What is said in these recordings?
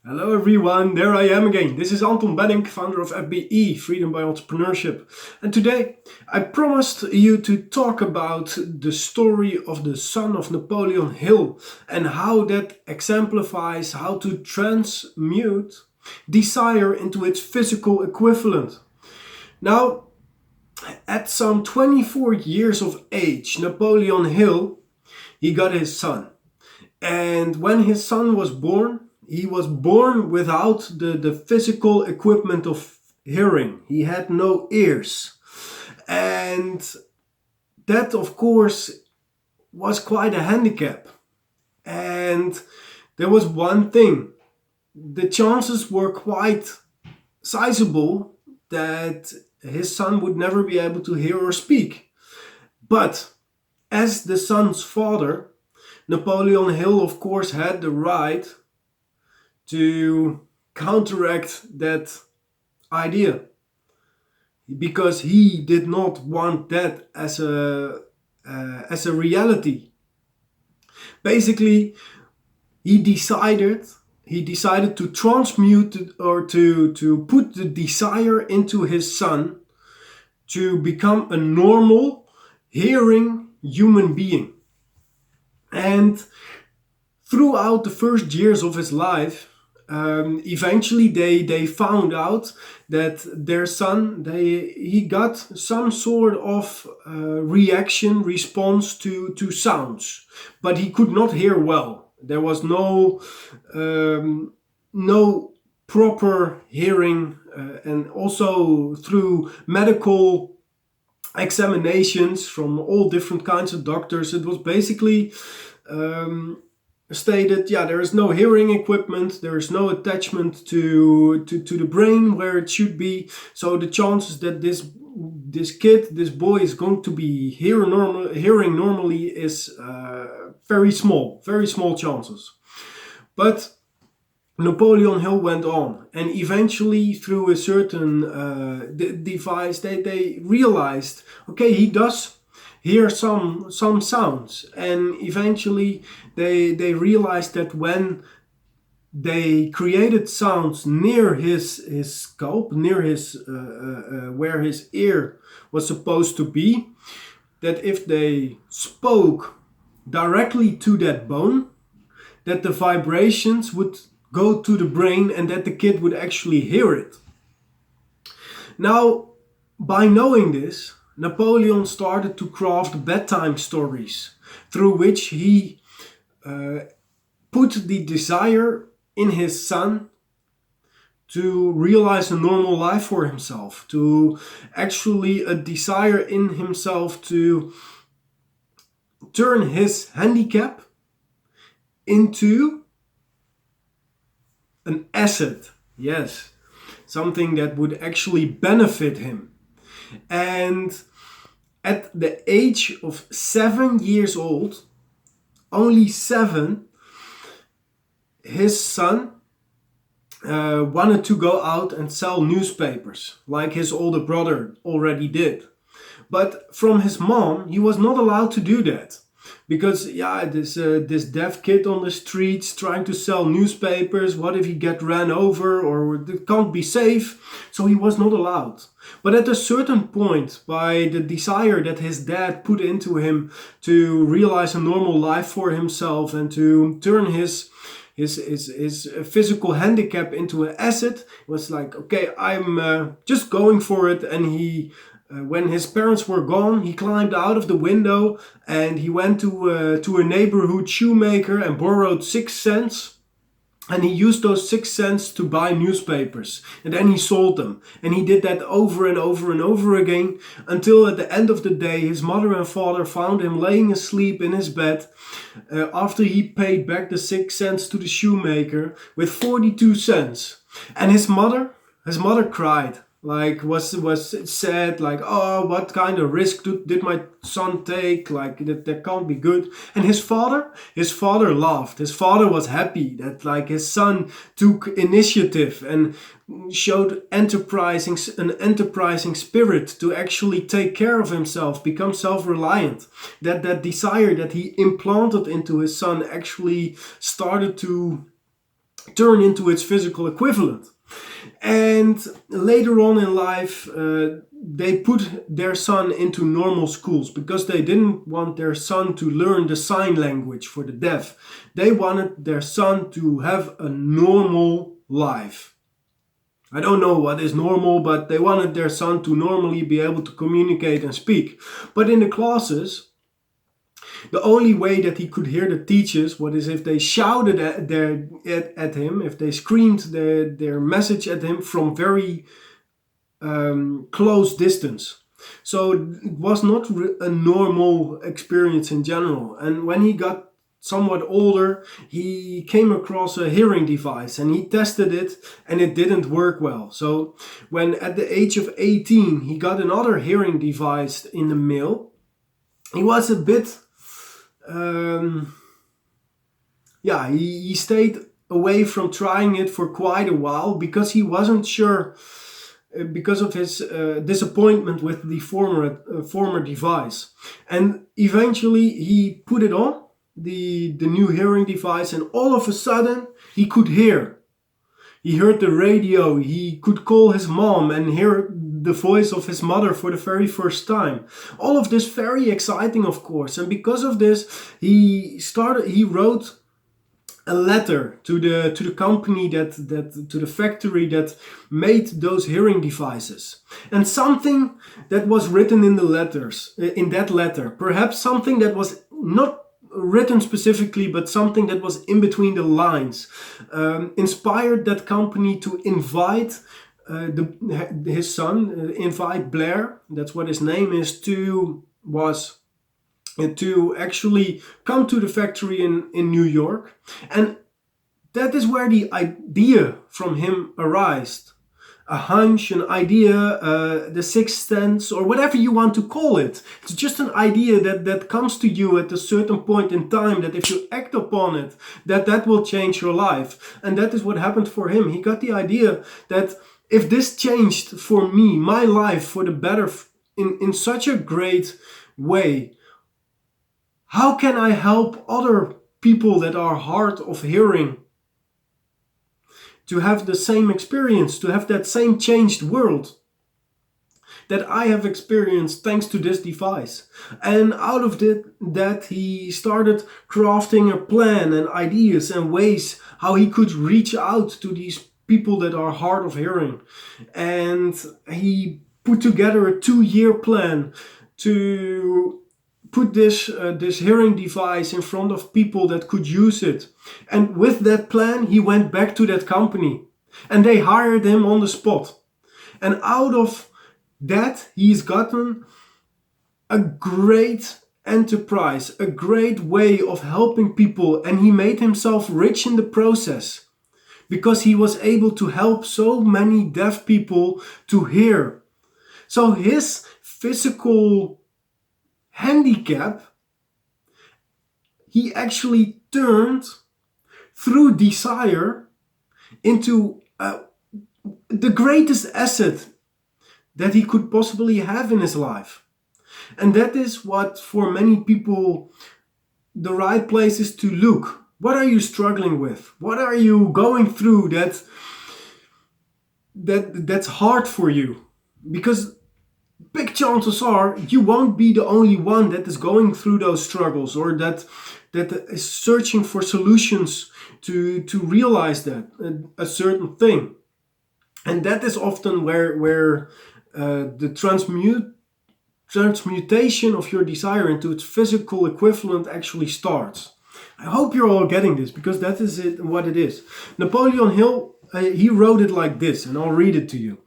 Hello everyone, there I am again. This is Anton Benning, founder of FBE, Freedom by Entrepreneurship. And today I promised you to talk about the story of the son of Napoleon Hill and how that exemplifies how to transmute desire into its physical equivalent. Now, at some 24 years of age, Napoleon Hill, he got his son. And when his son was born, he was born without the physical equipment of hearing. He had no ears. And that, of course, was quite a handicap. And there was one thing. The chances were quite sizable that his son would never be able to hear or speak. But as the son's father, Napoleon Hill, of course, had the right to counteract that idea because he did not want that as a reality. Basically, he decided to transmute or to put the desire into his son to become a normal hearing human being. And throughout the first years of his life, eventually they found out that their son, he got some sort of response to sounds, but he could not hear well. There was no proper hearing, and also through medical examinations from all different kinds of doctors, it was basically stated, there is no hearing equipment, there is no attachment to the brain where it should be. So the chances that this boy is going to be hearing normally is very small chances. But Napoleon Hill went on, and eventually through a certain device, they realized, okay, he does hear some sounds, and eventually they realized that when they created sounds near his scalp, near his where his ear was supposed to be, that if they spoke directly to that bone, that the vibrations would go to the brain and that the kid would actually hear it. Now, by knowing this, Napoleon started to craft bedtime stories through which he put the desire in his son to realize a normal life for himself, to actually a desire in himself to turn his handicap into an asset. Yes, something that would actually benefit him. And at the age of 7 years old, only 7, his son wanted to go out and sell newspapers like his older brother already did. But from his mom, he was not allowed to do that. Because this deaf kid on the streets trying to sell newspapers, what if he get ran over or it can't be safe? So he was not allowed. But at a certain point, by the desire that his dad put into him to realize a normal life for himself and to turn his physical handicap into an asset, it was like, okay, I'm just going for it. And he when his parents were gone, he climbed out of the window and he went to a neighborhood shoemaker and borrowed 6 cents. And he used those 6 cents to buy newspapers. And then he sold them. And he did that over and over and over again until at the end of the day, his mother and father found him laying asleep in his bed after he paid back the 6 cents to the shoemaker with 42 cents. And his mother cried. Like was said, like, oh, what kind of risk did my son take? Like that can't be good. And his father laughed. His father was happy that like his son took initiative and showed an enterprising spirit to actually take care of himself, become self-reliant. That desire that he implanted into his son actually started to turn into its physical equivalent. And later on in life, they put their son into normal schools because they didn't want their son to learn the sign language for the deaf. They wanted their son to have a normal life. I don't know what is normal, but they wanted their son to normally be able to communicate and speak. But in the classes, the only way that he could hear the teachers was if they shouted at him, if they screamed their message at him from very close distance. So it was not a normal experience in general. And when he got somewhat older, he came across a hearing device and he tested it and it didn't work well. So when at the age of 18 he got another hearing device in the mail, he was a bit he stayed away from trying it for quite a while because he wasn't sure, because of his disappointment with the former device. And eventually he put it on, the new hearing device, and all of a sudden he could hear. He heard the radio, he could call his mom and hear the voice of his mother for the very first time. All of this very exciting, of course. And because of this, he wrote a letter to the company to the factory that made those hearing devices. And something that was written in that letter, perhaps something that was not written specifically, but something that was in between the lines, inspired that company to invite his son, invite Blair, that's what his name is, to actually come to the factory in New York. And that is where the idea from him arose. A hunch, an idea, the sixth sense, or whatever you want to call it. It's just an idea that comes to you at a certain point in time, that if you act upon it, that will change your life. And that is what happened for him. He got the idea that if this changed for me, my life for the better in such a great way, how can I help other people that are hard of hearing to have the same experience, to have that same changed world that I have experienced thanks to this device? And out of that he started crafting a plan and ideas and ways how he could reach out to these people that are hard of hearing. And he put together a 2-year plan to put this hearing device in front of people that could use it. And with that plan, he went back to that company and they hired him on the spot. And out of that, he's gotten a great enterprise, a great way of helping people. And he made himself rich in the process because he was able to help so many deaf people to hear. So his physical handicap, he actually turned through desire into the greatest asset that he could possibly have in his life. And that is what for many people the right place is to look. What are you struggling with? What are you going through that's hard for you? Because big chances are you won't be the only one that is going through those struggles, or that is searching for solutions to realize that a certain thing. And that is often where the transmutation of your desire into its physical equivalent actually starts. I hope you're all getting this, because that is what it is. Napoleon Hill, he wrote it like this, and I'll read it to you.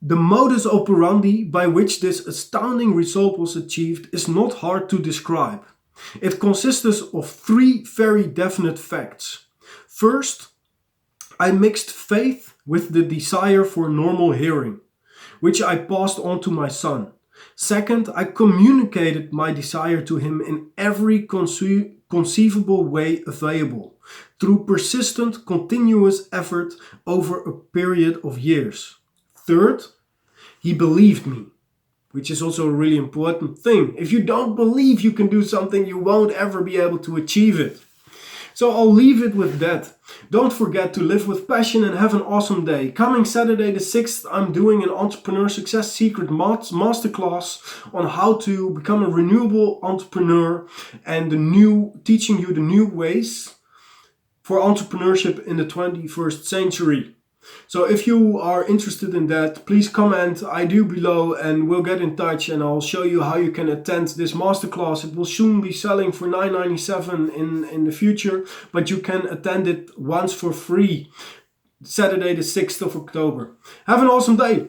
The modus operandi by which this astounding result was achieved is not hard to describe. It consists of 3 very definite facts. First, I mixed faith with the desire for normal hearing, which I passed on to my son. Second, I communicated my desire to him in every conceivable way available, through persistent, continuous effort over a period of years. Third, he believed me, which is also a really important thing. If you don't believe you can do something, you won't ever be able to achieve it. So I'll leave it with that. Don't forget to live with passion and have an awesome day. Coming Saturday the 6th, I'm doing an Entrepreneur Success Secret Masterclass on how to become a renewable entrepreneur and teaching you the new ways for entrepreneurship in the 21st century. So if you are interested in that, please comment I do below and we'll get in touch and I'll show you how you can attend this masterclass. It will soon be selling for $9.97 in the future, but you can attend it once for free, Saturday the 6th of October. Have an awesome day.